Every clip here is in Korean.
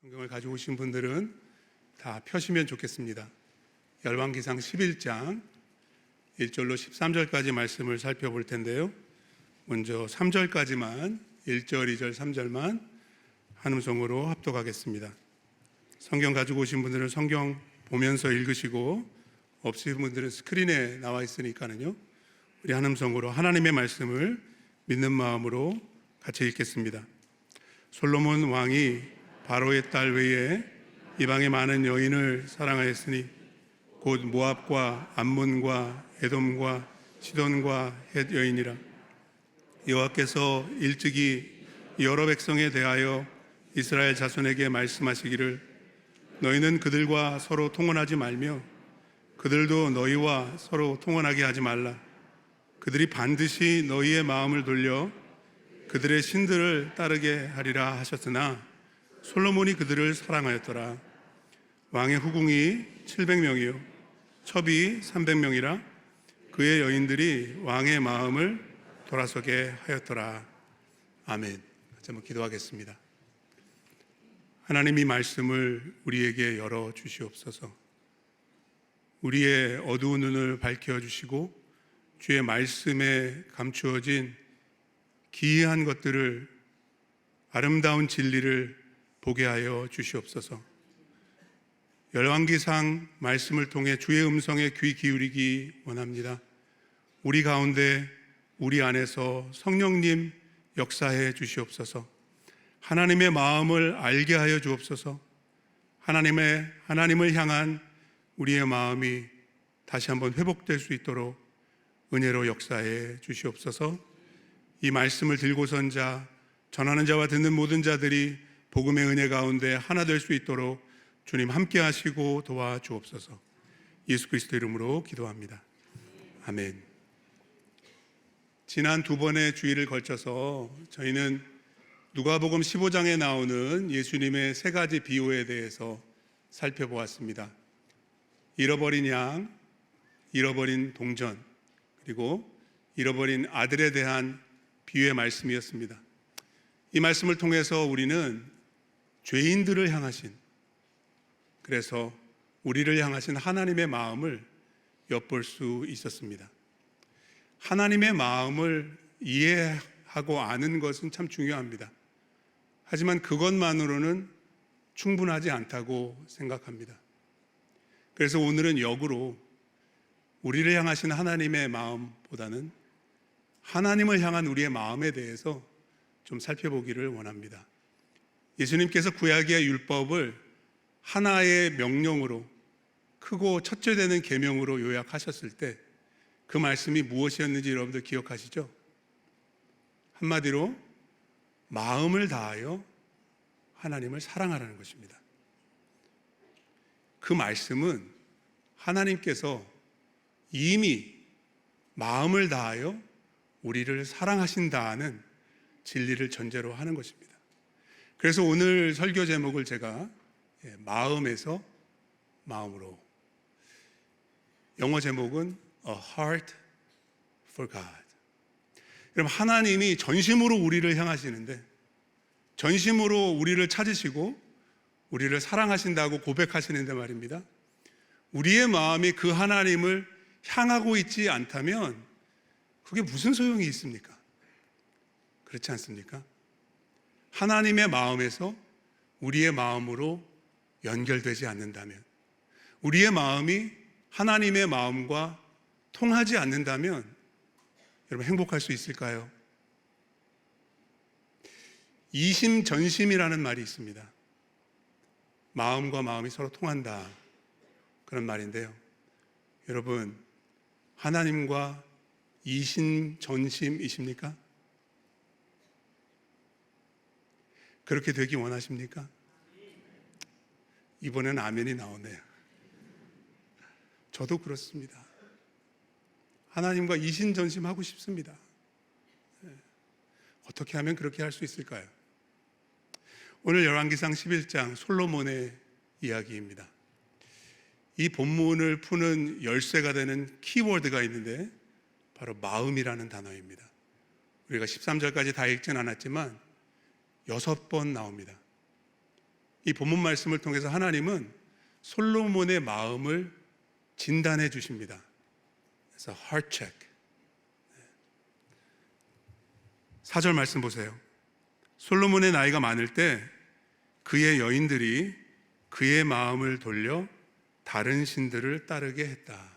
성경을 가지고 오신 분들은 다 펴시면 좋겠습니다. 열왕기상 11장 1절로 13절까지 말씀을 살펴볼 텐데요. 먼저 3절까지만 1절, 2절, 3절만 한음성으로 합독하겠습니다. 성경 가지고 오신 분들은 성경 보면서 읽으시고 없으신 분들은 스크린에 나와 있으니까는요. 우리 한음성으로 하나님의 말씀을 믿는 마음으로 같이 읽겠습니다. 솔로몬 왕이 바로의 딸 외에 이방의 많은 여인을 사랑하였으니 곧 모압과 암몬과 에돔과 시돈과 헷 여인이라. 여호와께서 일찍이 여러 백성에 대하여 이스라엘 자손에게 말씀하시기를 너희는 그들과 서로 통혼하지 말며 그들도 너희와 서로 통혼하게 하지 말라. 그들이 반드시 너희의 마음을 돌려 그들의 신들을 따르게 하리라 하셨으나 솔로몬이 그들을 사랑하였더라. 왕의 후궁이 700명이요 첩이 300명이라 그의 여인들이 왕의 마음을 돌아서게 하였더라. 아멘. 같이 한번 기도하겠습니다. 하나님, 이 말씀을 우리에게 열어 주시옵소서. 우리의 어두운 눈을 밝혀주시고 주의 말씀에 감추어진 기이한 것들을, 아름다운 진리를 보게 하여 주시옵소서. 열왕기상 말씀을 통해 주의 음성에 귀 기울이기 원합니다. 우리 가운데, 우리 안에서 성령님 역사해 주시옵소서. 하나님의 마음을 알게 하여 주옵소서. 하나님을 향한 우리의 마음이 다시 한번 회복될 수 있도록 은혜로 역사해 주시옵소서. 이 말씀을 들고선 자, 전하는 자와 듣는 모든 자들이 복음의 은혜 가운데 하나 될 수 있도록 주님 함께 하시고 도와주옵소서. 예수 그리스도 이름으로 기도합니다. 아멘. 지난 두 번의 주일을 걸쳐서 저희는 누가복음 15장에 나오는 예수님의 세 가지 비유에 대해서 살펴보았습니다. 잃어버린 양, 잃어버린 동전, 그리고 잃어버린 아들에 대한 비유의 말씀이었습니다. 이 말씀을 통해서 우리는 죄인들을 향하신, 그래서 우리를 향하신 하나님의 마음을 엿볼 수 있었습니다. 하나님의 마음을 이해하고 아는 것은 참 중요합니다. 하지만 그것만으로는 충분하지 않다고 생각합니다. 그래서 오늘은 역으로 우리를 향하신 하나님의 마음보다는 하나님을 향한 우리의 마음에 대해서 좀 살펴보기를 원합니다. 예수님께서 구약의 율법을 하나의 명령으로, 크고 첫째 되는 계명으로 요약하셨을 때 그 말씀이 무엇이었는지 여러분들 기억하시죠? 한마디로 마음을 다하여 하나님을 사랑하라는 것입니다. 그 말씀은 하나님께서 이미 마음을 다하여 우리를 사랑하신다는 진리를 전제로 하는 것입니다. 그래서 오늘 설교 제목을 제가 마음에서 마음으로, 영어 제목은 A Heart for God. 여러분, 하나님이 전심으로 우리를 향하시는데, 전심으로 우리를 찾으시고 우리를 사랑하신다고 고백하시는데 말입니다. 우리의 마음이 그 하나님을 향하고 있지 않다면 그게 무슨 소용이 있습니까? 그렇지 않습니까? 하나님의 마음에서 우리의 마음으로 연결되지 않는다면, 우리의 마음이 하나님의 마음과 통하지 않는다면 여러분 행복할 수 있을까요? 이심전심이라는 말이 있습니다. 마음과 마음이 서로 통한다, 그런 말인데요. 여러분, 하나님과 이심전심이십니까? 그렇게 되기 원하십니까? 이번엔 아멘이 나오네요. 저도 그렇습니다. 하나님과 이심전심하고 싶습니다. 어떻게 하면 그렇게 할 수 있을까요? 오늘 열왕기상 11장 솔로몬의 이야기입니다. 이 본문을 푸는 열쇠가 되는 키워드가 있는데 바로 마음이라는 단어입니다. 우리가 13절까지 다 읽진 않았지만 6번 나옵니다. 이 본문 말씀을 통해서 하나님은 솔로몬의 마음을 진단해 주십니다. 그래서 heart check. 4절 말씀 보세요. 솔로몬의 나이가 많을 때 그의 여인들이 그의 마음을 돌려 다른 신들을 따르게 했다.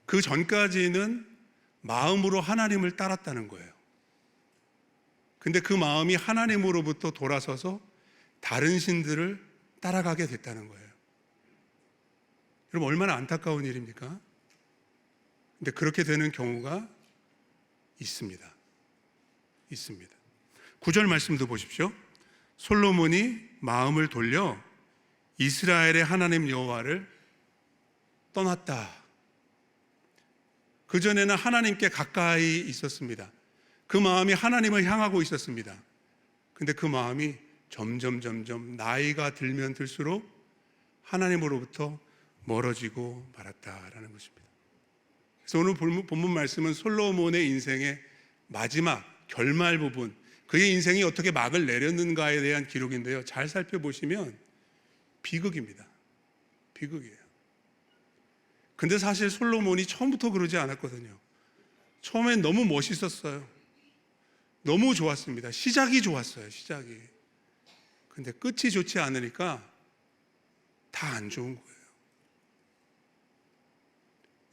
그 전까지는 마음으로 하나님을 따랐다는 거예요. 근데 그 마음이 하나님으로부터 돌아서서 다른 신들을 따라가게 됐다는 거예요. 여러분, 얼마나 안타까운 일입니까? 근데 그렇게 되는 경우가 있습니다. 9절 말씀도 보십시오. 솔로몬이 마음을 돌려 이스라엘의 하나님 여호와를 떠났다. 그전에는 하나님께 가까이 있었습니다. 그 마음이 하나님을 향하고 있었습니다. 근데 그 마음이 점점 나이가 들면 들수록 하나님으로부터 멀어지고 말았다라는 것입니다. 그래서 오늘 본문 말씀은 솔로몬의 인생의 마지막 결말 부분, 그의 인생이 어떻게 막을 내렸는가에 대한 기록인데요. 잘 살펴보시면 비극입니다. 비극이에요. 근데 사실 솔로몬이 처음부터 그러지 않았거든요. 처음엔 너무 멋있었어요. 너무 좋았습니다. 시작이 좋았어요. 시작이. 근데 끝이 좋지 않으니까 다 안 좋은 거예요.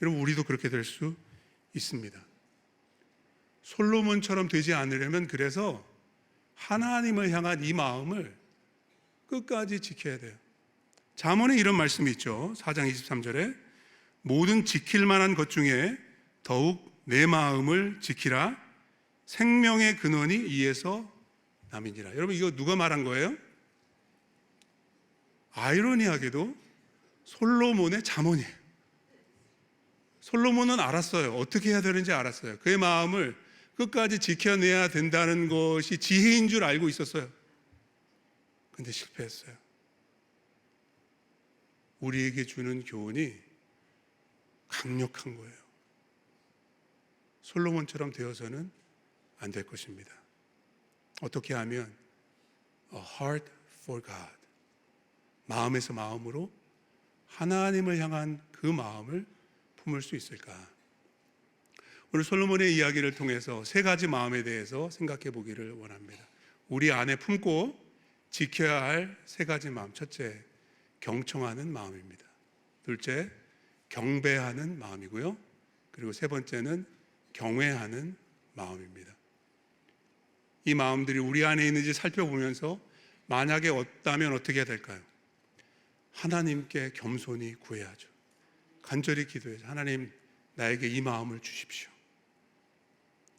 여러분, 우리도 그렇게 될 수 있습니다. 솔로몬처럼 되지 않으려면 그래서 하나님을 향한 이 마음을 끝까지 지켜야 돼요. 잠언에 이런 말씀이 있죠. 4장 23절에 모든 지킬 만한 것 중에 더욱 내 마음을 지키라. 생명의 근원이 이에서 남이니라. 여러분, 이거 누가 말한 거예요? 아이러니하게도 솔로몬의 잠언이에요. 솔로몬은 알았어요. 어떻게 해야 되는지 알았어요. 그의 마음을 끝까지 지켜내야 된다는 것이 지혜인 줄 알고 있었어요. 근데 실패했어요. 우리에게 주는 교훈이 강력한 거예요. 솔로몬처럼 되어서는 안 될 것입니다. 어떻게 하면 A heart for God, 마음에서 마음으로 하나님을 향한 그 마음을 품을 수 있을까? 오늘 솔로몬의 이야기를 통해서 세 가지 마음에 대해서 생각해 보기를 원합니다. 우리 안에 품고 지켜야 할 세 가지 마음. 첫째, 경청하는 마음입니다. 둘째, 경배하는 마음이고요. 그리고 세 번째는 경외하는 마음입니다. 이 마음들이 우리 안에 있는지 살펴보면서 만약에 없다면 어떻게 해야 될까요? 하나님께 겸손히 구해야죠. 간절히 기도해서 하나님, 나에게 이 마음을 주십시오.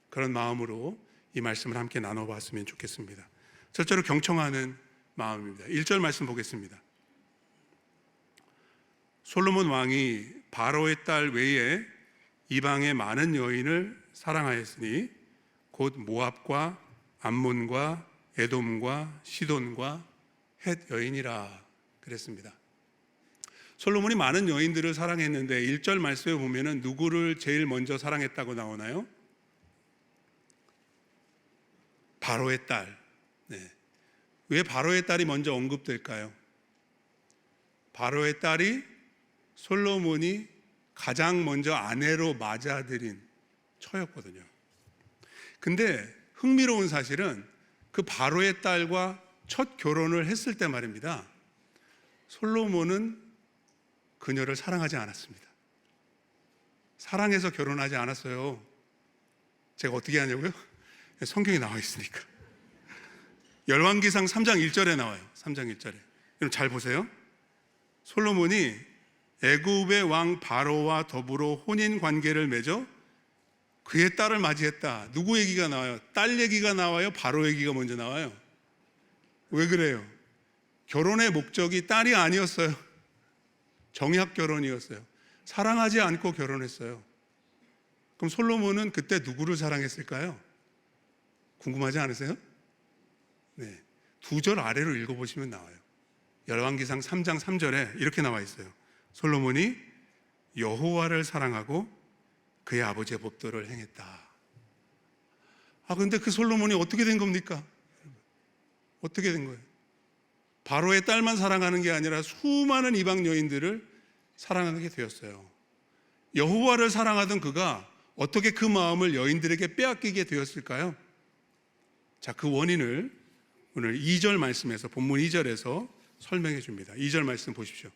그런 마음으로 이 말씀을 함께 나눠봤으면 좋겠습니다. 첫째로 경청하는 마음입니다. 1절 말씀 보겠습니다. 솔로몬 왕이 바로의 딸 외에 이방의 많은 여인을 사랑하였으니 곧 모압과 암몬과 에돔과 시돈과 헷 여인이라 그랬습니다. 솔로몬이 많은 여인들을 사랑했는데 1절 말씀에 보면은 누구를 제일 먼저 사랑했다고 나오나요? 바로의 딸. 네. 왜 바로의 딸이 먼저 언급될까요? 바로의 딸이 솔로몬이 가장 먼저 아내로 맞아들인 처였거든요. 근데 흥미로운 사실은 그 바로의 딸과 첫 결혼을 했을 때 말입니다. 솔로몬은 그녀를 사랑하지 않았습니다. 사랑해서 결혼하지 않았어요. 제가 어떻게 하냐고요? 성경에 나와 있으니까. 열왕기상 3장 1절에 나와요. 3장 1절에. 여러분 잘 보세요. 솔로몬이 애굽의 왕 바로와 더불어 혼인 관계를 맺어 그의 딸을 맞이했다. 누구 얘기가 나와요? 딸 얘기가 나와요? 바로 얘기가 먼저 나와요? 왜 그래요? 결혼의 목적이 딸이 아니었어요. 정약 결혼이었어요. 사랑하지 않고 결혼했어요. 그럼 솔로몬은 그때 누구를 사랑했을까요? 궁금하지 않으세요? 네, 2절 아래로 읽어보시면 나와요. 열왕기상 3장 3절에 이렇게 나와 있어요. 솔로몬이 여호와를 사랑하고 그의 아버지의 법도를 행했다. 근데 그 솔로몬이 어떻게 된 겁니까? 어떻게 된 거예요? 바로의 딸만 사랑하는 게 아니라 수많은 이방 여인들을 사랑하게 되었어요. 여호와를 사랑하던 그가 어떻게 그 마음을 여인들에게 빼앗기게 되었을까요? 자, 그 원인을 오늘 2절 말씀에서, 본문 2절에서 설명해 줍니다. 2절 말씀 보십시오.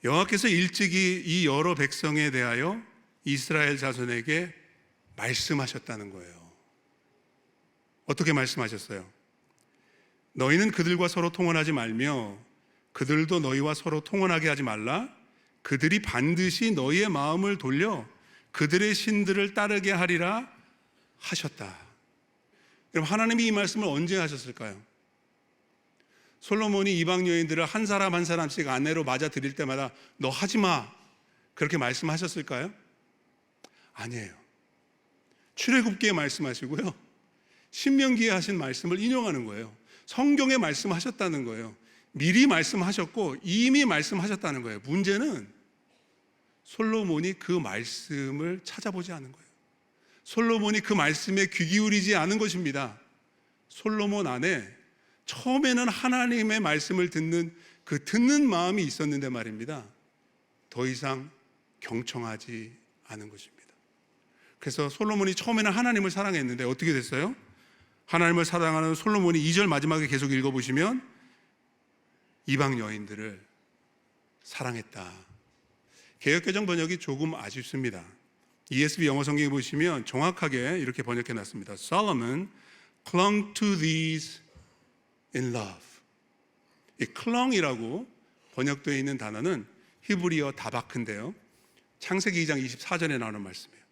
여호와께서 일찍이 이 여러 백성에 대하여 이스라엘 자손에게 말씀하셨다는 거예요. 어떻게 말씀하셨어요? 너희는 그들과 서로 통혼하지 말며 그들도 너희와 서로 통혼하게 하지 말라. 그들이 반드시 너희의 마음을 돌려 그들의 신들을 따르게 하리라 하셨다. 여러분, 하나님이 이 말씀을 언제 하셨을까요? 솔로몬이 이방 여인들을 한 사람 한 사람씩 아내로 맞아 드릴 때마다 너 하지 마, 그렇게 말씀하셨을까요? 아니에요. 출애굽기에 말씀하시고요, 신명기에 하신 말씀을 인용하는 거예요. 성경에 말씀하셨다는 거예요. 미리 말씀하셨고 이미 말씀하셨다는 거예요. 문제는 솔로몬이 그 말씀을 찾아보지 않은 거예요. 솔로몬이 그 말씀에 귀 기울이지 않은 것입니다. 솔로몬 안에 처음에는 하나님의 말씀을 듣는 그 듣는 마음이 있었는데 말입니다, 더 이상 경청하지 않은 것입니다. 그래서 솔로몬이 처음에는 하나님을 사랑했는데 어떻게 됐어요? 하나님을 사랑하는 솔로몬이 2절 마지막에 계속 읽어보시면 이방 여인들을 사랑했다. 개역개정 번역이 조금 아쉽습니다. ESV 영어 성경에 보시면 정확하게 이렇게 번역해 놨습니다. Solomon clung to these in love. 이 clung이라고 번역되어 있는 단어는 히브리어 다바크인데요, 창세기 2장 24절에 나오는 말씀이에요.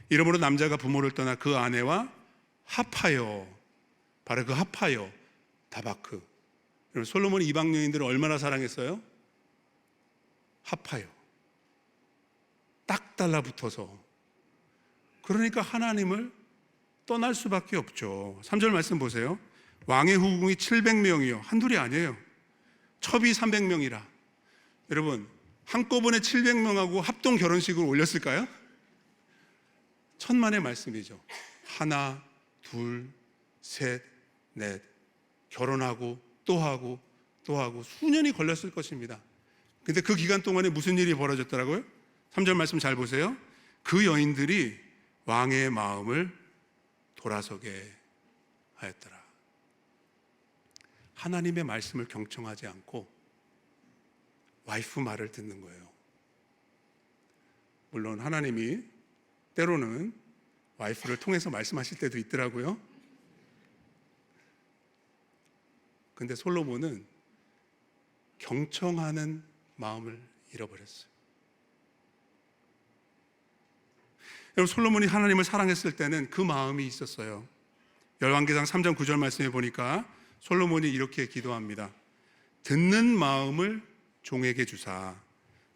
이러므로 남자가 부모를 떠나 그 아내와 합하여, 바로 그 합하여, 다바크. 여러분, 솔로몬이 이방 여인들을 얼마나 사랑했어요? 합하여, 딱 달라붙어서. 그러니까 하나님을 떠날 수밖에 없죠. 3절 말씀 보세요. 왕의 후궁이 700명이요 한둘이 아니에요. 첩이 300명이라. 여러분, 한꺼번에 700명하고 합동 결혼식을 올렸을까요? 천만의 말씀이죠. 하나, 둘, 셋, 넷, 결혼하고 또 하고 또 하고 수년이 걸렸을 것입니다. 근데 그 기간 동안에 무슨 일이 벌어졌더라고요? 3절 말씀 잘 보세요. 그 여인들이 왕의 마음을 돌아서게 하였더라. 하나님의 말씀을 경청하지 않고 와이프 말을 듣는 거예요. 물론 하나님이 때로는 와이프를 통해서 말씀하실 때도 있더라고요. 근데 솔로몬은 경청하는 마음을 잃어버렸어요. 여러분, 솔로몬이 하나님을 사랑했을 때는 그 마음이 있었어요. 열왕기상 3장 9절 말씀에 보니까 솔로몬이 이렇게 기도합니다. 듣는 마음을 종에게 주사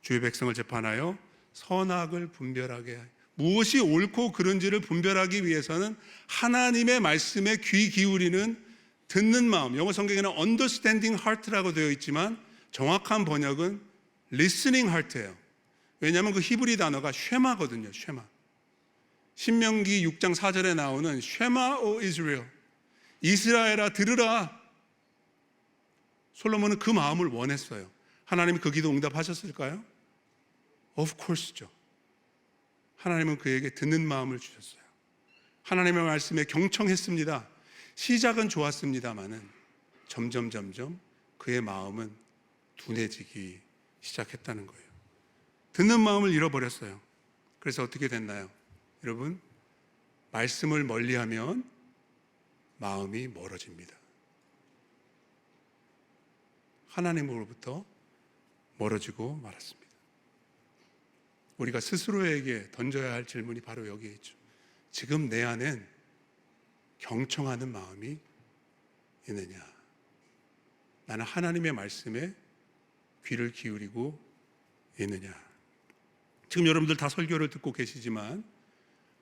주의 백성을 재판하여 선악을 분별하게 하여. 무엇이 옳고 그른지를 분별하기 위해서는 하나님의 말씀에 귀 기울이는 듣는 마음, 영어 성경에는 understanding heart라고 되어 있지만 정확한 번역은 listening heart예요. 왜냐하면 그 히브리 단어가 쉐마거든요. 쉐마. 신명기 6장 4절에 나오는 쉐마 오 이스라엘, 이스라엘아 들으라. 솔로몬은 그 마음을 원했어요. 하나님이 그 기도 응답하셨을까요? Of course죠. 하나님은 그에게 듣는 마음을 주셨어요. 하나님의 말씀에 경청했습니다. 시작은 좋았습니다마는 점점 그의 마음은 둔해지기 시작했다는 거예요. 듣는 마음을 잃어버렸어요. 그래서 어떻게 됐나요? 여러분, 말씀을 멀리하면 마음이 멀어집니다. 하나님으로부터 멀어지고 말았습니다. 우리가 스스로에게 던져야 할 질문이 바로 여기에 있죠. 지금 내 안엔 경청하는 마음이 있느냐? 나는 하나님의 말씀에 귀를 기울이고 있느냐? 지금 여러분들 다 설교를 듣고 계시지만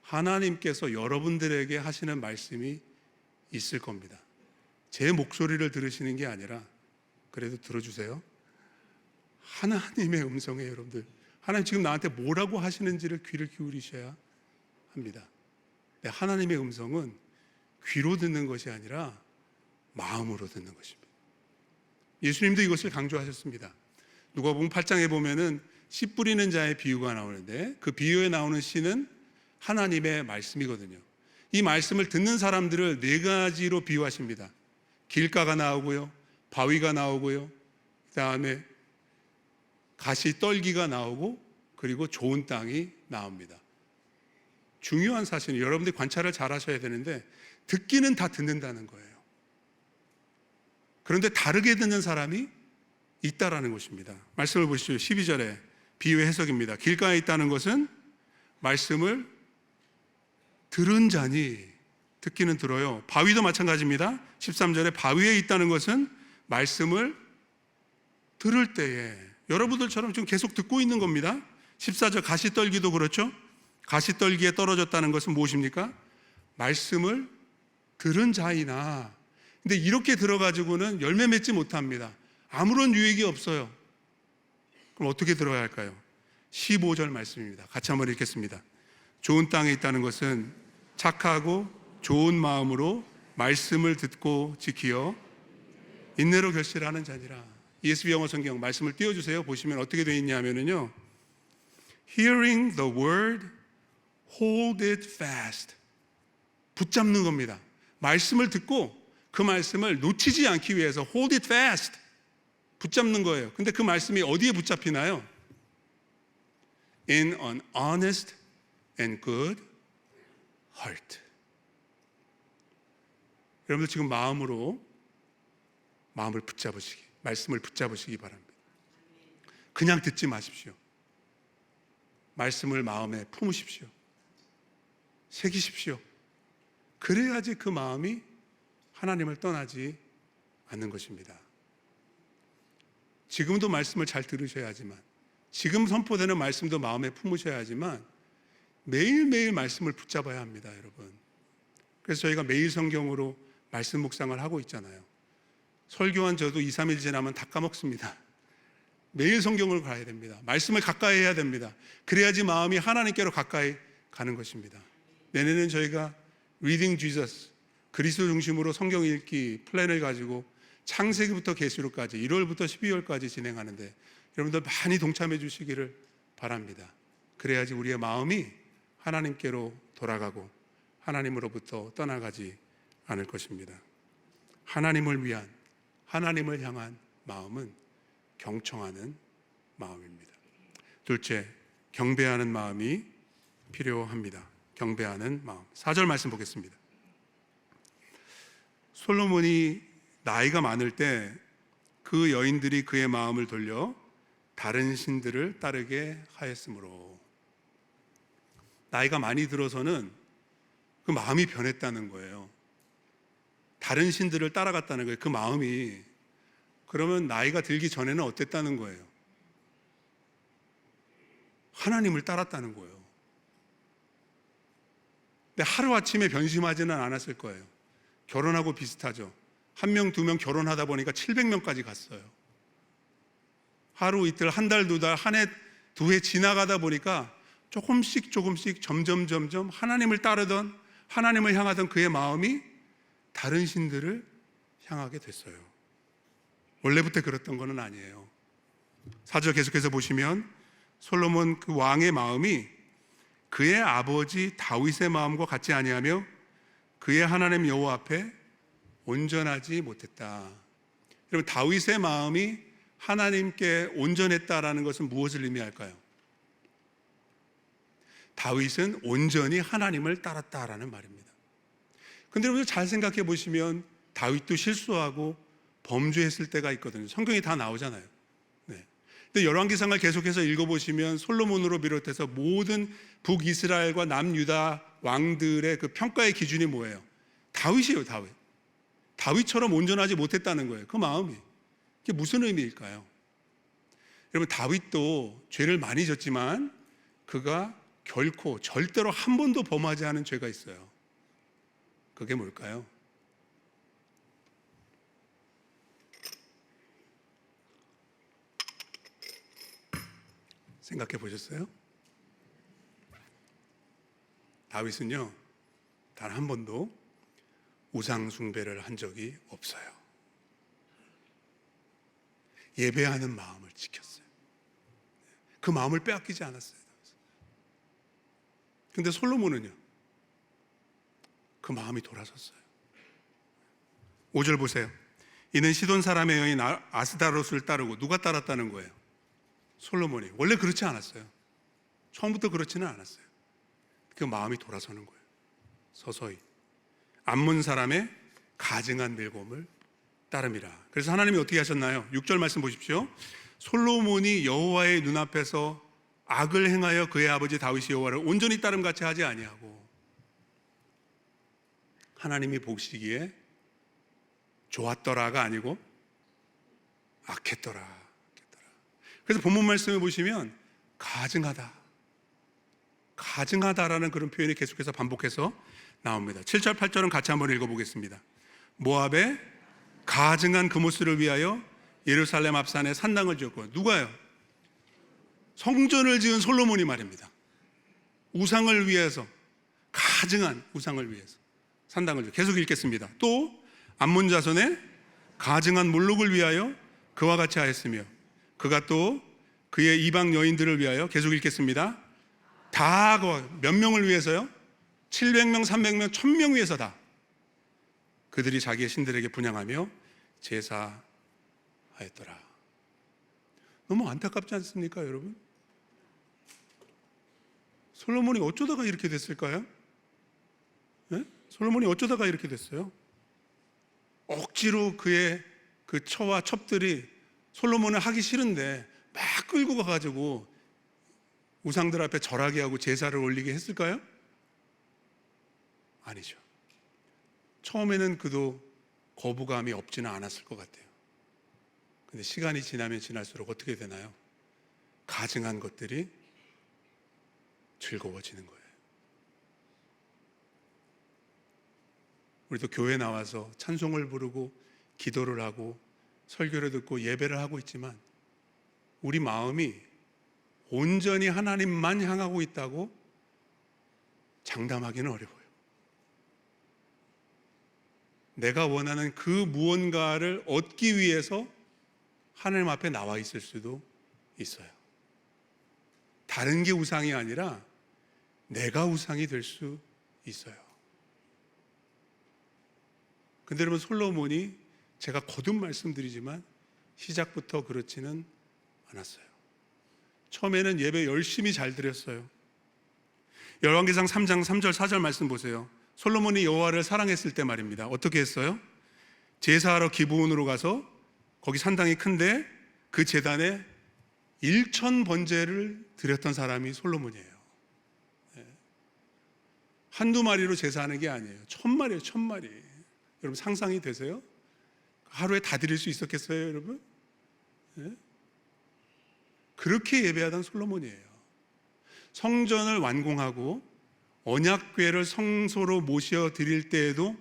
하나님께서 여러분들에게 하시는 말씀이 있을 겁니다. 제 목소리를 들으시는 게 아니라, 그래도 들어주세요, 하나님의 음성에 여러분들, 하나님 지금 나한테 뭐라고 하시는지를 귀를 기울이셔야 합니다. 하나님의 음성은 귀로 듣는 것이 아니라 마음으로 듣는 것입니다. 예수님도 이것을 강조하셨습니다. 누가복음 8장에 보면은 씨 뿌리는 자의 비유가 나오는데 그 비유에 나오는 씨는 하나님의 말씀이거든요. 이 말씀을 듣는 사람들을 네 가지로 비유하십니다. 길가가 나오고요, 바위가 나오고요, 그 다음에 가시 떨기가 나오고, 그리고 좋은 땅이 나옵니다. 중요한 사실은 여러분들이 관찰을 잘 하셔야 되는데, 듣기는 다 듣는다는 거예요. 그런데 다르게 듣는 사람이 있다라는 것입니다. 말씀을 보시죠. 12절에 비유의 해석입니다. 길가에 있다는 것은 말씀을 들은 자니, 듣기는 들어요. 바위도 마찬가지입니다. 13절에 바위에 있다는 것은 말씀을 들을 때에, 여러분들처럼 지금 계속 듣고 있는 겁니다. 14절 가시떨기도 그렇죠. 가시떨기에 떨어졌다는 것은 무엇입니까? 말씀을 들은 자이나. 근데 이렇게 들어가지고는 열매 맺지 못합니다. 아무런 유익이 없어요. 그럼 어떻게 들어야 할까요? 15절 말씀입니다. 같이 한번 읽겠습니다. 좋은 땅에 있다는 것은 착하고 좋은 마음으로 말씀을 듣고 지키어 인내로 결실하는 자니라. ESV 영어 성경 말씀을 띄워주세요. 보시면 어떻게 되어 있냐 하면은요, Hearing the word, hold it fast. 붙잡는 겁니다. 말씀을 듣고 그 말씀을 놓치지 않기 위해서 hold it fast. 붙잡는 거예요. 근데 그 말씀이 어디에 붙잡히나요? In an honest and good heart. 여러분들 지금 마음을 붙잡으시기, 말씀을 붙잡으시기 바랍니다. 그냥 듣지 마십시오. 말씀을 마음에 품으십시오. 새기십시오. 그래야지 그 마음이 하나님을 떠나지 않는 것입니다. 지금도 말씀을 잘 들으셔야 하지만, 지금 선포되는 말씀도 마음에 품으셔야 하지만, 매일매일 말씀을 붙잡아야 합니다, 여러분. 그래서 저희가 매일 성경으로 말씀 묵상을 하고 있잖아요. 설교한 저도 2, 3일 지나면 다 까먹습니다. 매일 성경을 가야 됩니다. 말씀을 가까이 해야 됩니다. 그래야지 마음이 하나님께로 가까이 가는 것입니다. 내년에는 저희가 Reading Jesus, 그리스도 중심으로 성경 읽기 플랜을 가지고 창세기부터 계시록까지 1월부터 12월까지 진행하는데, 여러분들 많이 동참해 주시기를 바랍니다. 그래야지 우리의 마음이 하나님께로 돌아가고 하나님으로부터 떠나가지 않을 것입니다. 하나님을 위한, 하나님을 향한 마음은 경청하는 마음입니다. 둘째, 경배하는 마음이 필요합니다. 경배하는 마음. 4절 말씀 보겠습니다. 솔로몬이 나이가 많을 때 그 여인들이 그의 마음을 돌려 다른 신들을 따르게 하였으므로. 나이가 많이 들어서는 그 마음이 변했다는 거예요. 다른 신들을 따라갔다는 거예요. 그 마음이. 그러면 나이가 들기 전에는 어땠다는 거예요? 하나님을 따랐다는 거예요. 근데 하루아침에 변심하지는 않았을 거예요. 결혼하고 비슷하죠. 1명, 2명 결혼하다 보니까 700명까지 갔어요. 하루 이틀, 한 달, 2달, 한 해, 2해 지나가다 보니까 조금씩 점점 하나님을 따르던, 하나님을 향하던 그의 마음이 다른 신들을 향하게 됐어요. 원래부터 그랬던 건 아니에요. 4절 계속해서 보시면 솔로몬 그 왕의 마음이 그의 아버지 다윗의 마음과 같지 아니하며 그의 하나님 여호와 앞에 온전하지 못했다. 여러분, 다윗의 마음이 하나님께 온전했다라는 것은 무엇을 의미할까요? 다윗은 온전히 하나님을 따랐다라는 말입니다. 근데 여러분 잘 생각해 보시면 다윗도 실수하고 범죄했을 때가 있거든요. 성경이 다 나오잖아요. 네. 근데 열왕기상을 계속해서 읽어보시면 솔로몬으로 비롯해서 모든 북이스라엘과 남유다 왕들의 그 평가의 기준이 뭐예요? 다윗이에요, 다윗. 다윗처럼 온전하지 못했다는 거예요. 그 마음이. 이게 무슨 의미일까요? 여러분, 다윗도 죄를 많이 졌지만 그가 결코 절대로 한 번도 범하지 않은 죄가 있어요. 그게 뭘까요? 생각해 보셨어요? 다윗은요, 단 한 번도 우상 숭배를 한 적이 없어요. 예배하는 마음을 지켰어요. 그 마음을 빼앗기지 않았어요. 근데 솔로몬은요, 그 마음이 돌아섰어요. 5절 보세요. 이는 시돈 사람의 여인 아스다롯을 따르고, 누가 따랐다는 거예요? 솔로몬이. 원래 그렇지 않았어요. 처음부터 그렇지는 않았어요. 그 마음이 돌아서는 거예요. 서서히 암몬 사람의 가증한 밀곰을 따름이라. 그래서 하나님이 어떻게 하셨나요? 6절 말씀 보십시오. 솔로몬이 여호와의 눈앞에서 악을 행하여 그의 아버지 다윗이 여호와를 온전히 따름같이 하지 아니하고, 하나님이 보시기에 좋았더라가 아니고 악했더라. 그래서 본문 말씀을 보시면 가증하다라는 그런 표현이 계속해서 반복해서 나옵니다. 7절 8절은 같이 한번 읽어보겠습니다. 모압의 가증한 금오스를 위하여 예루살렘 앞산에 산당을 지었고, 누가요? 성전을 지은 솔로몬이 말입니다. 우상을 위해서, 가증한 우상을 위해서 산당을 지었고, 계속 읽겠습니다. 또 암몬 자손의 가증한 몰록을 위하여 그와 같이 하였으며, 그가 또 그의 이방 여인들을 위하여, 계속 읽겠습니다. 다 몇 명을 위해서요? 700명, 300명, 1000명 위해서 다 그들이 자기의 신들에게 분향하며 제사하였더라. 너무 안타깝지 않습니까, 여러분? 솔로몬이 어쩌다가 이렇게 됐을까요? 네? 솔로몬이 어쩌다가 이렇게 됐어요? 억지로 그의 그 처와 첩들이 솔로몬을 하기 싫은데 막 끌고 가가지고 우상들 앞에 절하게 하고 제사를 올리게 했을까요? 아니죠. 처음에는 그도 거부감이 없지는 않았을 것 같아요. 근데 시간이 지나면 지날수록 어떻게 되나요? 가증한 것들이 즐거워지는 거예요. 우리도 교회 나와서 찬송을 부르고 기도를 하고 설교를 듣고 예배를 하고 있지만, 우리 마음이 온전히 하나님만 향하고 있다고 장담하기는 어려워요. 내가 원하는 그 무언가를 얻기 위해서 하나님 앞에 나와 있을 수도 있어요. 다른 게 우상이 아니라 내가 우상이 될 수 있어요. 근데 여러분, 솔로몬이, 제가 거듭 말씀드리지만 시작부터 그렇지는 않았어요. 처음에는 예배 열심히 잘 드렸어요. 열왕기상 3장 3절 4절 말씀 보세요. 솔로몬이 여호와를 사랑했을 때 말입니다. 어떻게 했어요? 제사하러 기브온으로 가서, 거기 산당이 큰데 그 제단에 1000번제를 드렸던 사람이 솔로몬이에요. 한두 마리로 제사하는 게 아니에요. 1000마리예요, 1000마리. 여러분 상상이 되세요? 하루에 다 드릴 수 있었겠어요, 여러분? 그렇게 예배하던 솔로몬이에요. 성전을 완공하고 언약궤를 성소로 모셔 드릴 때에도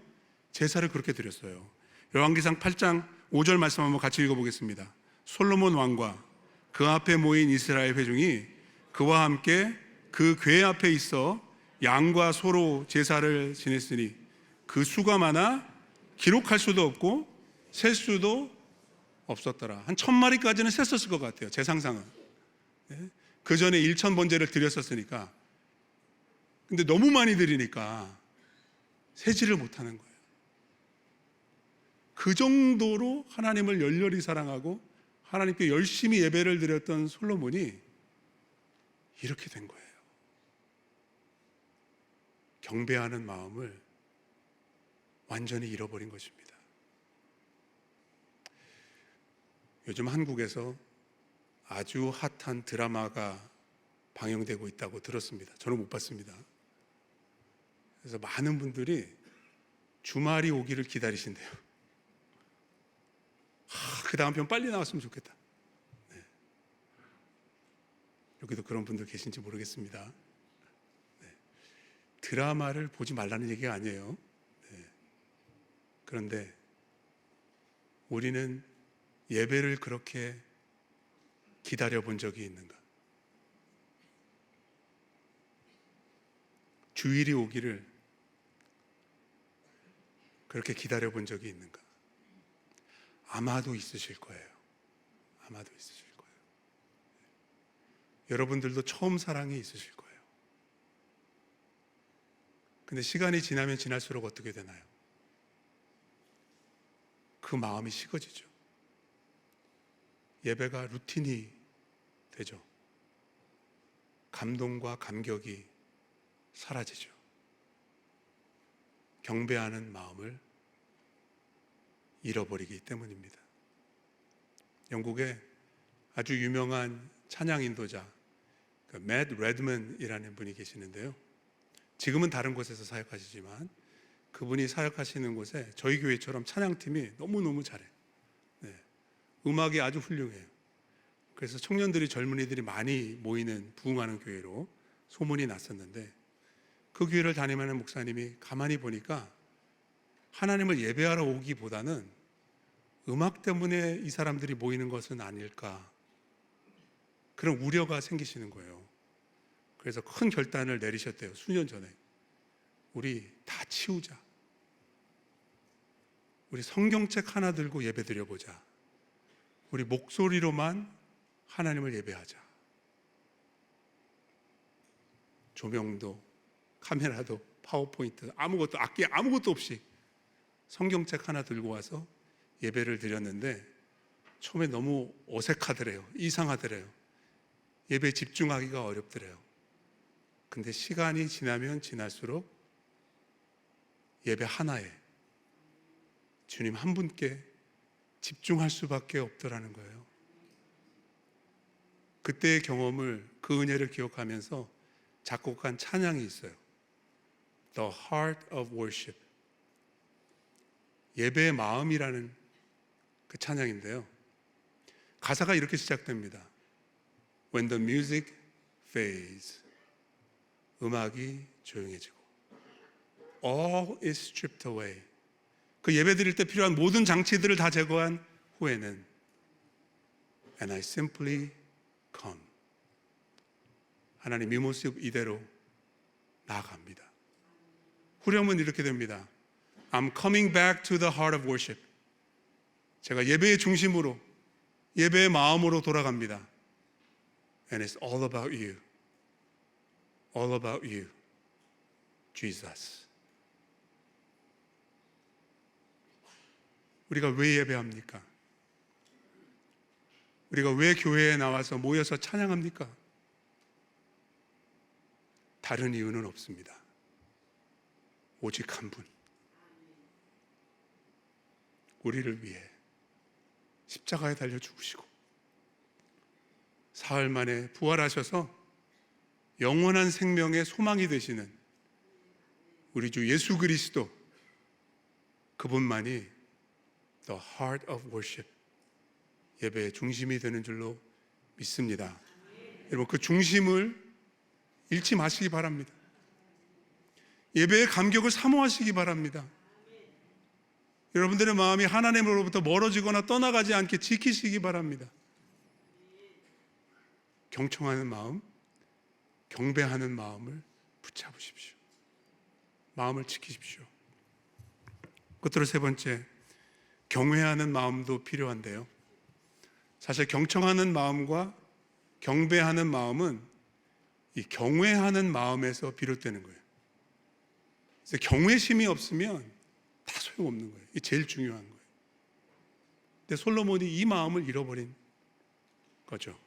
제사를 그렇게 드렸어요. 열왕기상 8장 5절 말씀 한번 같이 읽어보겠습니다. 솔로몬 왕과 그 앞에 모인 이스라엘 회중이 그와 함께 그 궤 앞에 있어 양과 소로 제사를 지냈으니 그 수가 많아 기록할 수도 없고 셀 수도 없었더라. 한 1000마리까지는 셌었을 것 같아요, 제 상상은. 그 전에 1000번제를 드렸었으니까. 근데 너무 많이 드리니까 세지를 못하는 거예요. 그 정도로 하나님을 열렬히 사랑하고 하나님께 열심히 예배를 드렸던 솔로몬이 이렇게 된 거예요. 경배하는 마음을 완전히 잃어버린 것입니다. 요즘 한국에서 아주 핫한 드라마가 방영되고 있다고 들었습니다. 저는 못 봤습니다. 그래서 많은 분들이 주말이 오기를 기다리신대요. 그 다음 편 빨리 나왔으면 좋겠다. 네. 여기도 그런 분들 계신지 모르겠습니다. 네. 드라마를 보지 말라는 얘기가 아니에요. 네. 그런데 우리는 예배를 그렇게 기다려 본 적이 있는가? 주일이 오기를 그렇게 기다려 본 적이 있는가? 아마도 있으실 거예요. 아마도 있으실 거예요. 여러분들도 처음 사랑이 있으실 거예요. 근데 시간이 지나면 지날수록 어떻게 되나요? 그 마음이 식어지죠. 예배가 루틴이 되죠. 감동과 감격이 사라지죠. 경배하는 마음을 잃어버리기 때문입니다. 영국에 아주 유명한 찬양 인도자 매트 레드먼이라는 분이 계시는데요. 지금은 다른 곳에서 사역하시지만 그분이 사역하시는 곳에 저희 교회처럼 찬양팀이 너무너무 잘해요. 네. 음악이 아주 훌륭해요. 그래서 청년들이, 젊은이들이 많이 모이는 부흥하는 교회로 소문이 났었는데, 그 교회를 다니는 목사님이 가만히 보니까 하나님을 예배하러 오기보다는 음악 때문에 이 사람들이 모이는 것은 아닐까, 그런 우려가 생기시는 거예요. 그래서 큰 결단을 내리셨대요. 수년 전에. 우리 다 치우자. 우리 성경책 하나 들고 예배 드려보자. 우리 목소리로만 하나님을 예배하자. 조명도, 카메라도, 파워포인트, 아무것도, 악기 아무것도 없이 성경책 하나 들고 와서 예배를 드렸는데 처음에 너무 어색하더래요. 이상하더래요. 예배에 집중하기가 어렵더래요. 근데 시간이 지나면 지날수록 예배 하나에 주님 한 분께 집중할 수밖에 없더라는 거예요. 그때의 경험을, 그 은혜를 기억하면서 작곡한 찬양이 있어요. The Heart of Worship. 예배의 마음이라는 그 찬양인데요. 가사가 이렇게 시작됩니다. When the music fades. 음악이 조용해지고 All is stripped away. 그 예배 드릴 때 필요한 모든 장치들을 다 제거한 후에는 And I simply come. 하나님 이 모습 이대로 나아갑니다. 후렴은 이렇게 됩니다. I'm coming back to the heart of worship. 제가 예배의 중심으로, 예배의 마음으로 돌아갑니다. And it's all about you. All about you, Jesus. 우리가 왜 예배합니까? 우리가 왜 교회에 나와서 모여서 찬양합니까? 다른 이유는 없습니다. 오직 한 분. 우리를 위해 십자가에 달려 죽으시고 사흘 만에 부활하셔서 영원한 생명의 소망이 되시는 우리 주 예수 그리스도, 그분만이 The Heart of Worship, 예배의 중심이 되는 줄로 믿습니다. 여러분, 그 중심을 잃지 마시기 바랍니다. 예배의 감격을 사모하시기 바랍니다. 여러분들의 마음이 하나님으로부터 멀어지거나 떠나가지 않게 지키시기 바랍니다. 경청하는 마음, 경배하는 마음을 붙잡으십시오. 마음을 지키십시오. 끝으로 세 번째, 경외하는 마음도 필요한데요. 사실 경청하는 마음과 경배하는 마음은 이 경외하는 마음에서 비롯되는 거예요. 그래서 경외심이 없으면 다 소용없는 거예요. 이게 제일 중요한 거예요. 근데 솔로몬이 이 마음을 잃어버린 거죠.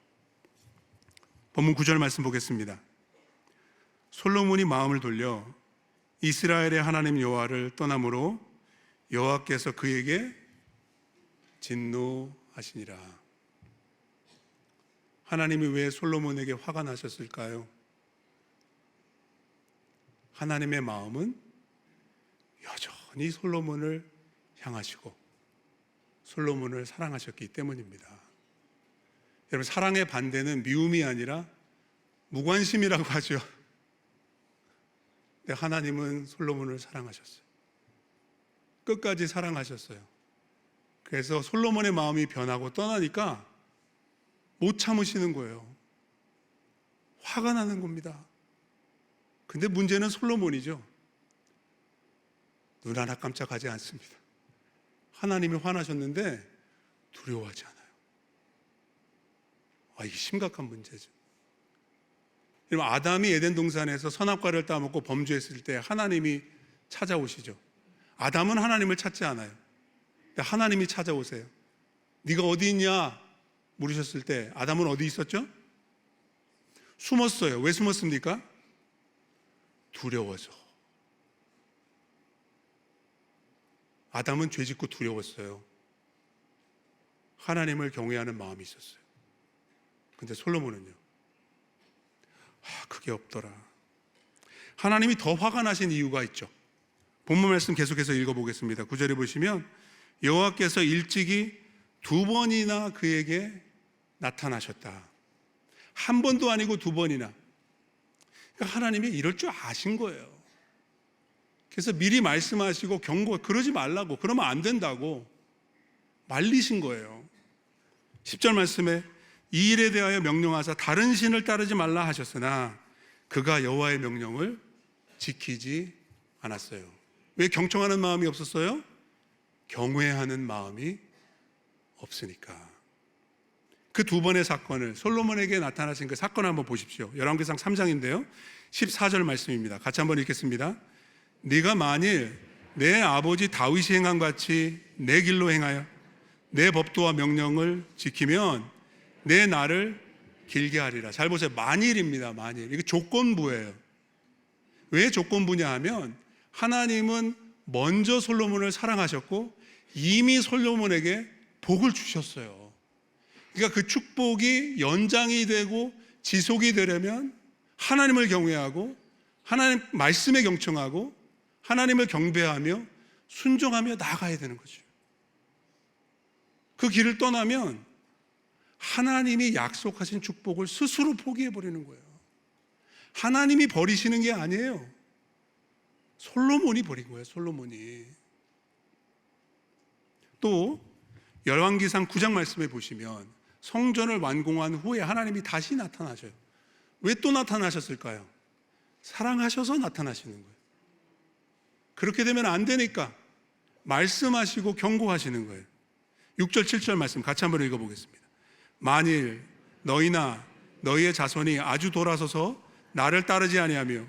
본문 9절 말씀 보겠습니다. 솔로몬이 마음을 돌려 이스라엘의 하나님 여호와를 떠남으로 여호와께서 그에게 진노하시니라. 하나님이 왜 솔로몬에게 화가 나셨을까요? 하나님의 마음은 여전히 솔로몬을 향하시고 솔로몬을 사랑하셨기 때문입니다. 여러분, 사랑의 반대는 미움이 아니라 무관심이라고 하죠. 근데 하나님은 솔로몬을 사랑하셨어요. 끝까지 사랑하셨어요. 그래서 솔로몬의 마음이 변하고 떠나니까 못 참으시는 거예요. 화가 나는 겁니다. 근데 문제는 솔로몬이죠. 눈 하나 깜짝하지 않습니다. 하나님이 화나셨는데 두려워하지 않아요. 이게 심각한 문제죠. 여러분, 아담이 에덴 동산에서 선악과를 따먹고 범죄했을 때 하나님이 찾아오시죠. 아담은 하나님을 찾지 않아요. 근데 하나님이 찾아오세요. 네가 어디 있냐 물으셨을 때 아담은 어디 있었죠? 숨었어요. 왜 숨었습니까? 두려워서. 아담은 죄짓고 두려웠어요. 하나님을 경외하는 마음이 있었어요. 근데 솔로몬은요, 그게 없더라. 하나님이 더 화가 나신 이유가 있죠. 본문 말씀 계속해서 읽어보겠습니다. 9절에 보시면 여호와께서 일찍이 2번이나 그에게 나타나셨다. 한 번도 아니고 2번이나. 그러니까 하나님이 이럴 줄 아신 거예요. 그래서 미리 말씀하시고 경고, 그러지 말라고, 그러면 안 된다고 말리신 거예요. 10절 말씀에 이 일에 대하여 명령하사 다른 신을 따르지 말라 하셨으나 그가 여호와의 명령을 지키지 않았어요. 왜 경청하는 마음이 없었어요? 경외하는 마음이 없으니까. 그 2번의 사건을, 솔로몬에게 나타나신 그 사건을 한번 보십시오. 열왕기상 3장인데요 14절 말씀입니다. 같이 한번 읽겠습니다. 네가 만일 내 아버지 다윗이 행한 같이 내 길로 행하여 내 법도와 명령을 지키면 내 날을 길게 하리라. 잘 보세요. 만일입니다. 만일. 이게 조건부예요. 왜 조건부냐 하면 하나님은 먼저 솔로몬을 사랑하셨고 이미 솔로몬에게 복을 주셨어요. 그러니까 그 축복이 연장이 되고 지속이 되려면 하나님을 경외하고 하나님 말씀에 경청하고 하나님을 경배하며 순종하며 나아가야 되는 거죠. 그 길을 떠나면 하나님이 약속하신 축복을 스스로 포기해버리는 거예요. 하나님이 버리시는 게 아니에요. 솔로몬이 버린 거예요. 솔로몬이. 또 열왕기상 9장 말씀에 보시면 성전을 완공한 후에 하나님이 다시 나타나셔요. 왜 또 나타나셨을까요? 사랑하셔서 나타나시는 거예요. 그렇게 되면 안 되니까 말씀하시고 경고하시는 거예요. 6절 7절 말씀 같이 한번 읽어보겠습니다. 만일 너희나 너희의 자손이 아주 돌아서서 나를 따르지 아니하며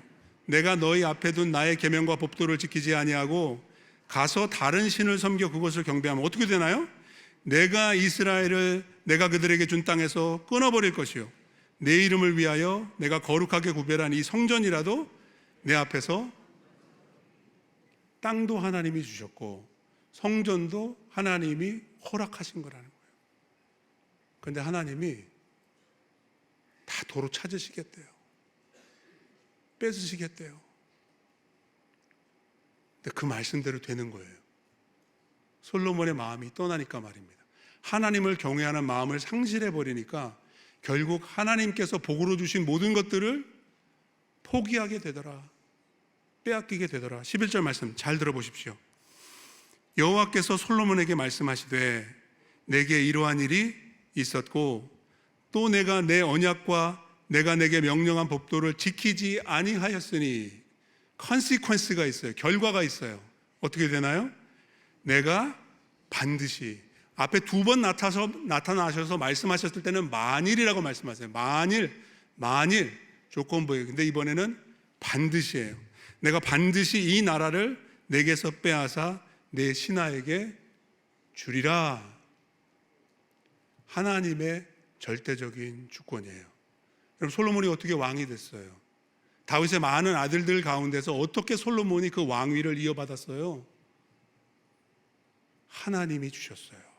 내가 너희 앞에 둔 나의 계명과 법도를 지키지 아니하고 가서 다른 신을 섬겨 그것을 경배하면 어떻게 되나요? 내가 이스라엘을 내가 그들에게 준 땅에서 끊어버릴 것이요 내 이름을 위하여 내가 거룩하게 구별한 이 성전이라도 내 앞에서. 땅도 하나님이 주셨고 성전도 하나님이 허락하신 거라는 거예요. 그런데 하나님이 다 도로 찾으시겠대요. 뺏으시겠대요. 근데 그 말씀대로 되는 거예요. 솔로몬의 마음이 떠나니까 말입니다. 하나님을 경외하는 마음을 상실해버리니까 결국 하나님께서 복으로 주신 모든 것들을 포기하게 되더라. 빼앗기게 되더라. 11절 말씀 잘 들어보십시오. 여호와께서 솔로몬에게 말씀하시되 내게 이러한 일이 있었고 또 내가 내 언약과 내가 내게 명령한 법도를 지키지 아니하였으니 컨시퀀스가 있어요. 결과가 있어요. 어떻게 되나요? 내가 반드시 앞에 2번 나타나셔서 말씀하셨을 때는 만일이라고 말씀하세요. 만일 조건부예요. 근데 이번에는 반드시예요. 내가 반드시 이 나라를 내게서 빼앗아 내 신하에게 주리라. 하나님의 절대적인 주권이에요. 여러분, 솔로몬이 어떻게 왕이 됐어요? 다윗의 많은 아들들 가운데서 어떻게 솔로몬이 그 왕위를 이어받았어요? 하나님이 주셨어요.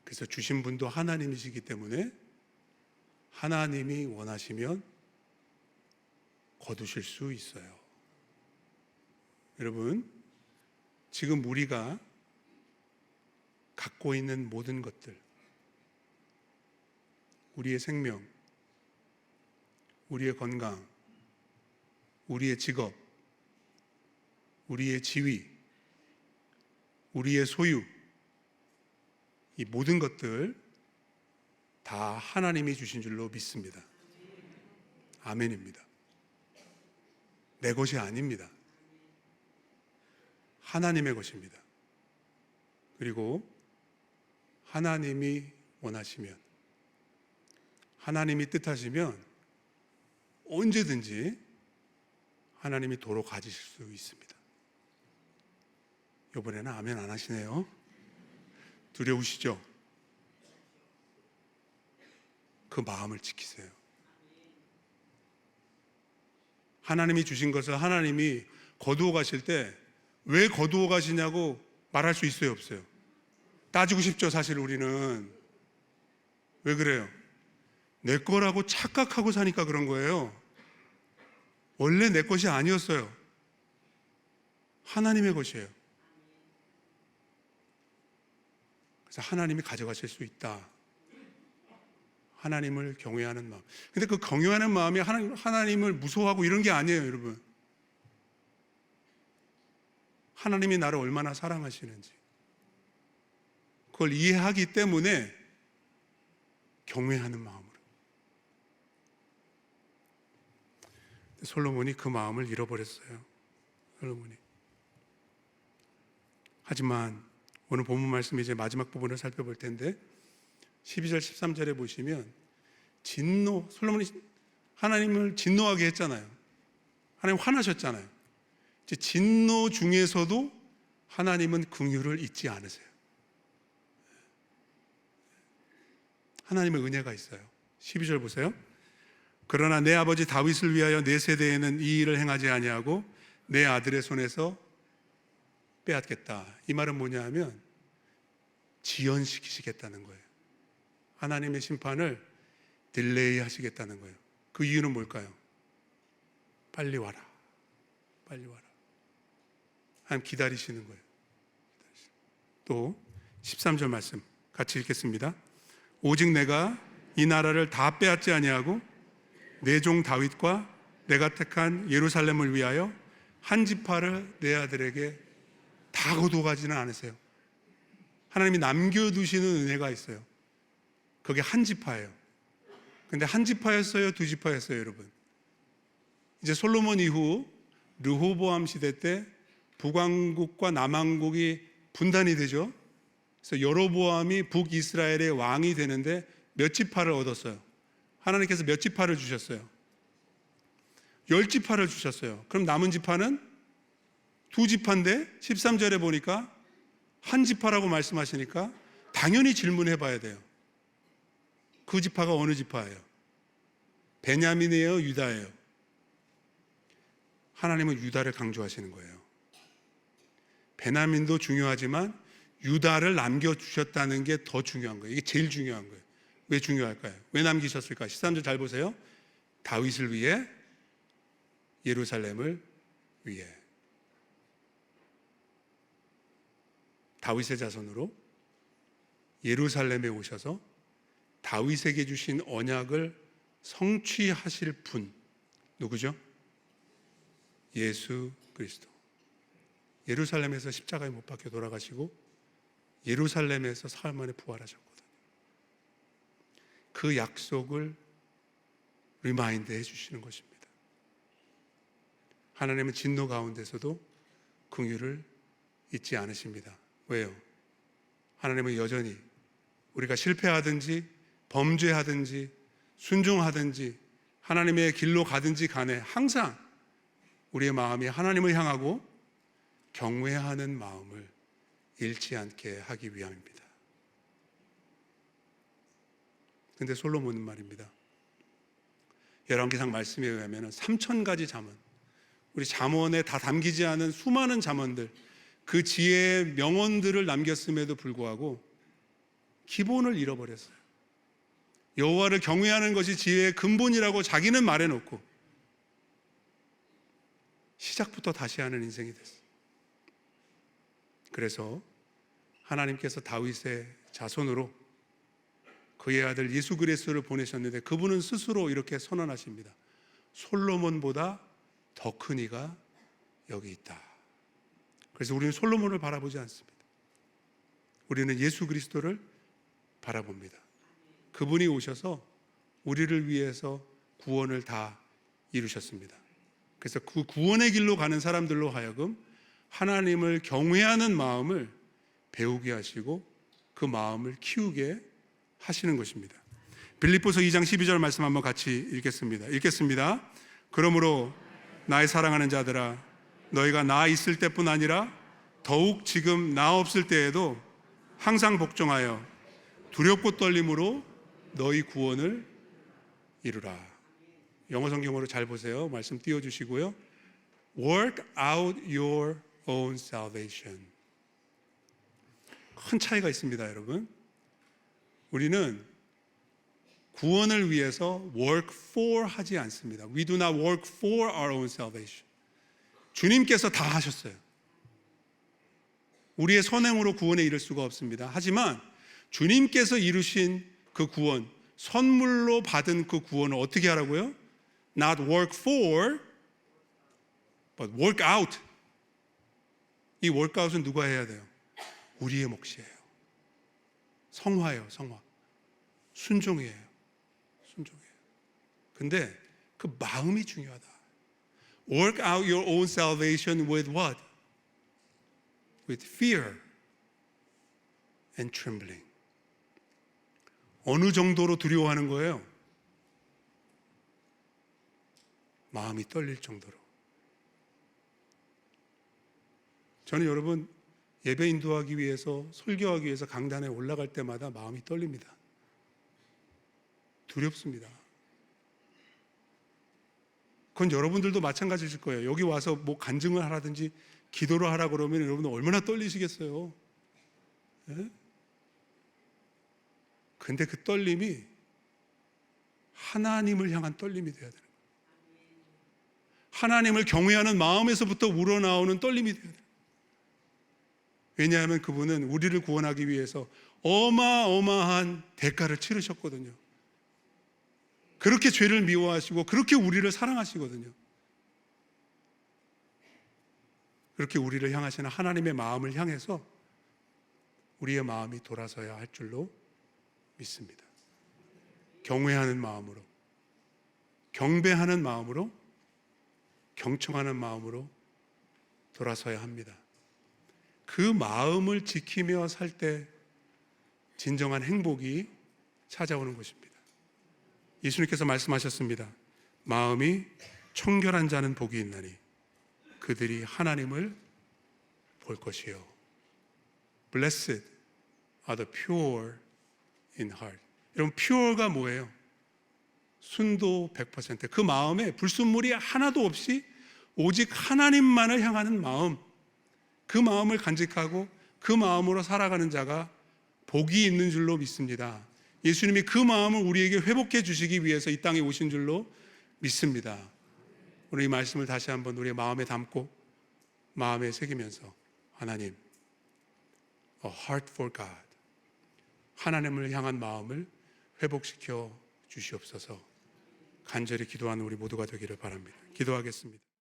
그래서 주신 분도 하나님이시기 때문에 하나님이 원하시면 거두실 수 있어요. 여러분, 지금 우리가 갖고 있는 모든 것들, 우리의 생명, 우리의 건강, 우리의 직업, 우리의 지위, 우리의 소유, 이 모든 것들 다 하나님이 주신 줄로 믿습니다. 아멘입니다. 내 것이 아닙니다. 하나님의 것입니다. 그리고 하나님이 원하시면, 하나님이 뜻하시면 언제든지 하나님이 도로 가지실 수 있습니다. 이번에는 아멘 안 하시네요. 두려우시죠? 그 마음을 지키세요. 하나님이 주신 것을 하나님이 거두어 가실 때 왜 거두어 가시냐고 말할 수 있어요, 없어요? 따지고 싶죠, 사실 우리는. 왜 그래요? 내 거라고 착각하고 사니까 그런 거예요. 원래 내 것이 아니었어요. 하나님의 것이에요. 그래서 하나님이 가져가실 수 있다. 하나님을 경외하는 마음. 근데 그 경외하는 마음이 하나님을 무서워하고 이런 게 아니에요, 여러분. 하나님이 나를 얼마나 사랑하시는지 그걸 이해하기 때문에 경외하는 마음으로. 솔로몬이 그 마음을 잃어버렸어요. 솔로몬이. 하지만 오늘 본문 말씀 이제 마지막 부분을 살펴볼 텐데 12절 13절에 보시면 솔로몬이 하나님을 진노하게 했잖아요. 하나님 화나셨잖아요. 이제 진노 중에서도 하나님은 긍휼을 잊지 않으세요. 하나님의 은혜가 있어요. 12절 보세요. 그러나 내 아버지 다윗을 위하여 내 세대에는 이 일을 행하지 아니하고 내 아들의 손에서 빼앗겠다. 이 말은 뭐냐 하면 지연시키시겠다는 거예요. 하나님의 심판을 딜레이 하시겠다는 거예요. 그 이유는 뭘까요? 빨리 와라. 빨리 와라. 하나님 기다리시는 거예요. 또 13절 말씀 같이 읽겠습니다. 오직 내가 이 나라를 다 빼앗지 아니하고 내 종 다윗과 내가 택한 예루살렘을 위하여 한 지파를 내 아들에게 다 거두어가지는 않으세요. 하나님이 남겨두시는 은혜가 있어요. 그게 한 지파예요. 근데 한 지파였어요? 두 지파였어요, 여러분? 이제 솔로몬 이후 르호보암 시대 때 북왕국과 남왕국이 분단이 되죠. 그래서 여로보암이 북이스라엘의 왕이 되는데 몇 지파를 얻었어요? 하나님께서 몇 지파를 주셨어요? 10지파를 주셨어요. 그럼 남은 지파는 두 지파인데 13절에 보니까 한 지파라고 말씀하시니까 당연히 질문해 봐야 돼요. 그 지파가 어느 지파예요? 베냐민이에요? 유다예요? 하나님은 유다를 강조하시는 거예요. 베냐민도 중요하지만 유다를 남겨주셨다는 게 더 중요한 거예요. 이게 제일 중요한 거예요. 왜 중요할까요? 왜 남기셨을까? 13절 잘 보세요. 다윗을 위해, 예루살렘을 위해. 다윗의 자손으로 예루살렘에 오셔서 다윗에게 주신 언약을 성취하실 분 누구죠? 예수 그리스도. 예루살렘에서 십자가에 못 박혀 돌아가시고 예루살렘에서 사흘 만에 부활하셨거든요. 그 약속을 리마인드 해주시는 것입니다. 하나님은 진노 가운데서도 긍휼을 잊지 않으십니다. 왜요? 하나님은 여전히 우리가 실패하든지 범죄하든지 순종하든지 하나님의 길로 가든지 간에 항상 우리의 마음이 하나님을 향하고 경외하는 마음을 잃지 않게 하기 위함입니다. 그런데 솔로몬은 말입니다. 열왕기상 말씀에 의하면 3,000가지 잠언, 우리 잠언에 다 담기지 않은 수많은 잠언들, 그 지혜의 명언들을 남겼음에도 불구하고 기본을 잃어버렸어요. 여호와를 경외하는 것이 지혜의 근본이라고 자기는 말해놓고 시작부터 다시 하는 인생이 됐어요. 그래서 하나님께서 다윗의 자손으로 그의 아들 예수 그리스도를 보내셨는데 그분은 스스로 이렇게 선언하십니다. 솔로몬보다 더 큰 이가 여기 있다. 그래서 우리는 솔로몬을 바라보지 않습니다. 우리는 예수 그리스도를 바라봅니다. 그분이 오셔서 우리를 위해서 구원을 다 이루셨습니다. 그래서 그 구원의 길로 가는 사람들로 하여금 하나님을 경외하는 마음을 배우게 하시고 그 마음을 키우게 하시는 것입니다. 빌립보서 2장 12절 말씀 한번 같이 읽겠습니다. 그러므로 나의 사랑하는 자들아, 너희가 나 있을 때뿐 아니라 더욱 지금 나 없을 때에도 항상 복종하여 두렵고 떨림으로 너희 구원을 이루라. 영어 성경으로 잘 보세요. 말씀 띄워주시고요. Work out your own salvation. 큰 차이가 있습니다, 여러분. 우리는 구원을 위해서 work for 하지 않습니다. We do not work for our own salvation. 주님께서 다 하셨어요. 우리의 선행으로 구원에 이를 수가 없습니다. 하지만 주님께서 이루신 그 구원, 선물로 받은 그 구원을 어떻게 하라고요? Not work for, but work out. 이 work out은 누가 해야 돼요? 우리의 몫이에요. 성화예요, 성화. 순종이에요. 근데 그 마음이 중요하다. Work out your own salvation with what? With fear and trembling. 어느 정도로 두려워하는 거예요? 마음이 떨릴 정도로. 저는 여러분 예배 인도하기 위해서, 설교하기 위해서 강단에 올라갈 때마다 마음이 떨립니다. 두렵습니다. 그건 여러분들도 마찬가지일 거예요. 여기 와서 뭐 간증을 하라든지 기도를 하라 그러면 여러분 얼마나 떨리시겠어요. 예? 근데 그 떨림이 하나님을 향한 떨림이 되어야 되는 거예요. 하나님을 경외하는 마음에서부터 우러나오는 떨림이 되어야 돼요. 왜냐하면 그분은 우리를 구원하기 위해서 어마어마한 대가를 치르셨거든요. 그렇게 죄를 미워하시고 그렇게 우리를 사랑하시거든요. 그렇게 우리를 향하시는 하나님의 마음을 향해서 우리의 마음이 돌아서야 할 줄로 믿습니다. 경외하는 마음으로, 경배하는 마음으로, 경청하는 마음으로 돌아서야 합니다. 그 마음을 지키며 살 때 진정한 행복이 찾아오는 것입니다. 예수님께서 말씀하셨습니다. 마음이 청결한 자는 복이 있나니 그들이 하나님을 볼 것이요. Blessed are the pure in heart. 여러분, pure가 뭐예요? 순도 100%. 그 마음에 불순물이 하나도 없이 오직 하나님만을 향하는 마음, 그 마음을 간직하고 그 마음으로 살아가는 자가 복이 있는 줄로 믿습니다. 예수님이 그 마음을 우리에게 회복해 주시기 위해서 이 땅에 오신 줄로 믿습니다. 오늘 이 말씀을 다시 한번 우리의 마음에 담고 마음에 새기면서 하나님, a heart for God, 하나님을 향한 마음을 회복시켜 주시옵소서. 간절히 기도하는 우리 모두가 되기를 바랍니다. 기도하겠습니다.